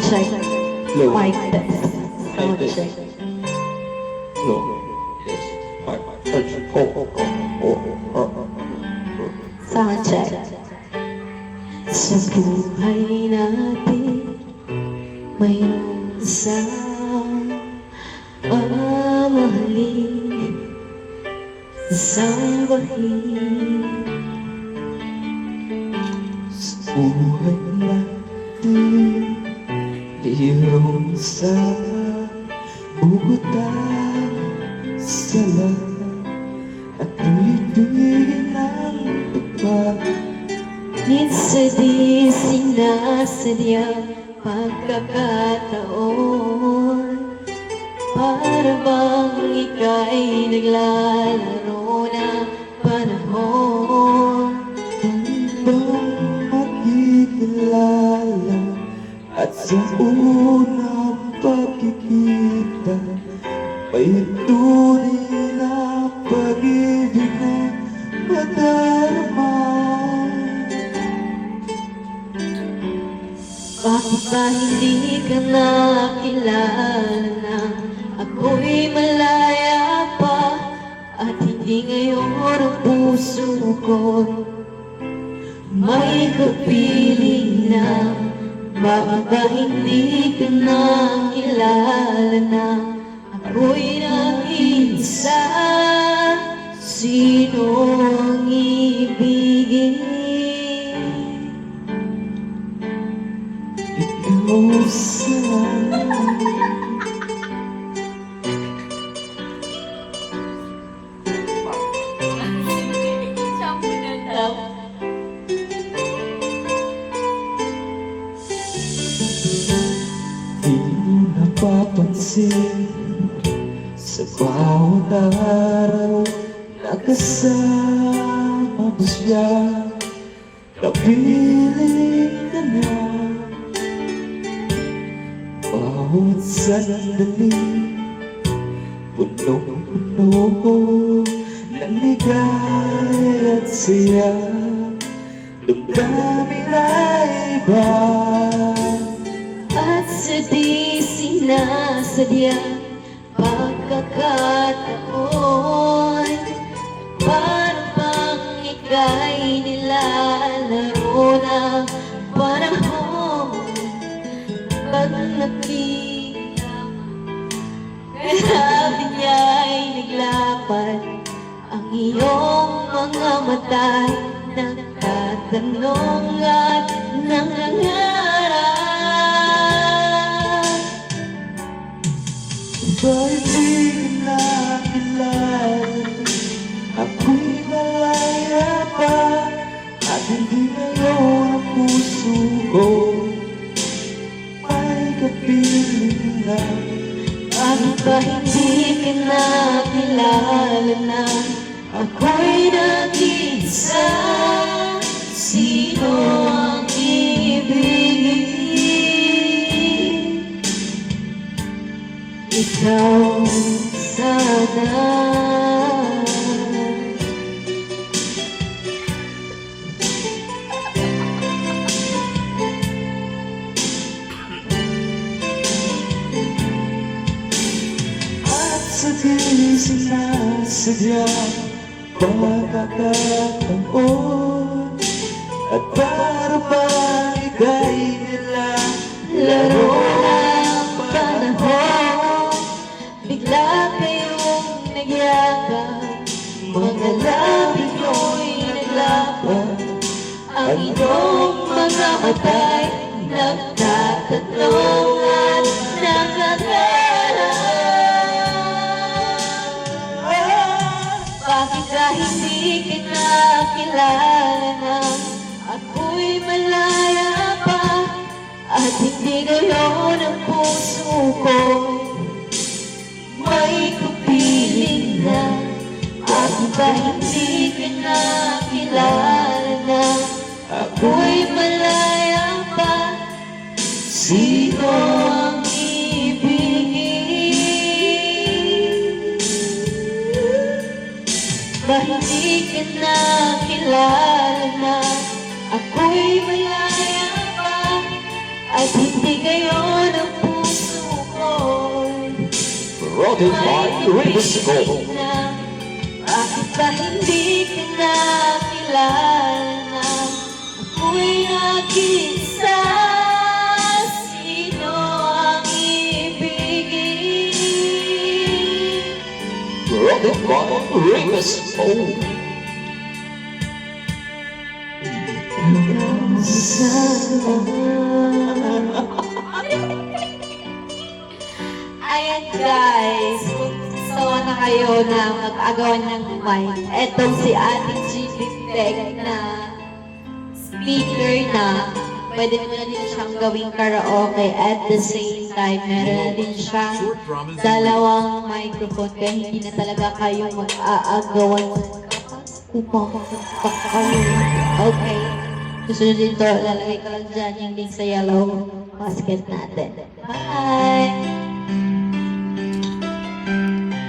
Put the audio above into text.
check. No. Mic test. Sound test. check. No. Yes. Sound check. Sa buhay natin, mayroong isang mamahalin, isang bahid. Sa buhay natin, mayroong isang bugutang sala at tulipin ng tupa. Minsan di sinasadyang pagkakataon, para bang ika'y naglalaro ng panahon. Bang makikilala at sa unang pagkikita may tunay na pag-ibig na madarama. Bakit ba hindi ka nakilala na ako'y malaya pa, at hindi ngayon ang puso ko may kapiling na? Bakit ba hindi ka nakilala na ako'y nag-iisa? Sino ang ibigin? Ikaw sana. Di mo napapansin sa bawat araw na kasama mo siya, kapiling ka na. Bawat sandali, punong-puno ko ng ligay at saya, damdamin ay iba. At sa di sinasadyang pagkakataon, para bang ika'y nilalaro ng panahon. Pag nakita grabe niya'y naglapad ang iyong mga mata'y nagtatanong at nangangarap. Bakit di ka nakilala? Ako'y malaya pa, at hindi ngayon ang puso ko may kapiling na. Bakit ba hindi ka nakilala na ako'y nag-iisa? Sino ang ibigin? Ikaw sana. Sa di sinasadyang pagkakataon, at para bang ika'y Laro nilalaro ng panahon, bigla kayong nagyakap, mga labi nyo'y naglapat, ang inyong mga mata'y nagtatanong at nangangarap. Bakit ka hindi ka nakilala na ako'y malaya pa, at hindi ngayon ang puso ko may kapiling na? Bakit ba hindi ka nakilala na ako'y malaya pa? Sino ang ibigin? Ba hindi ka nakilala na ako'y malaya pa, Kahit hindi kayo ng puso ko'y Brought in by Ringo. na bakit ba hindi ka na kilala? Ako'y nag-isa. Sino ang ibigin? Brought in by Ringo. Ayan guys, sawa na kayo na mag-agawan ng mic. Etong si Ate GB Tech na speaker na pwede mo na din siyang gawing karaoke at the same time meron na din siyang dalawang microphone kaya hindi na talaga kayo mag-aagawan. Okay. Susunod dito, lalagay ko lang dyan yung link sa yellow basket natin. Bye!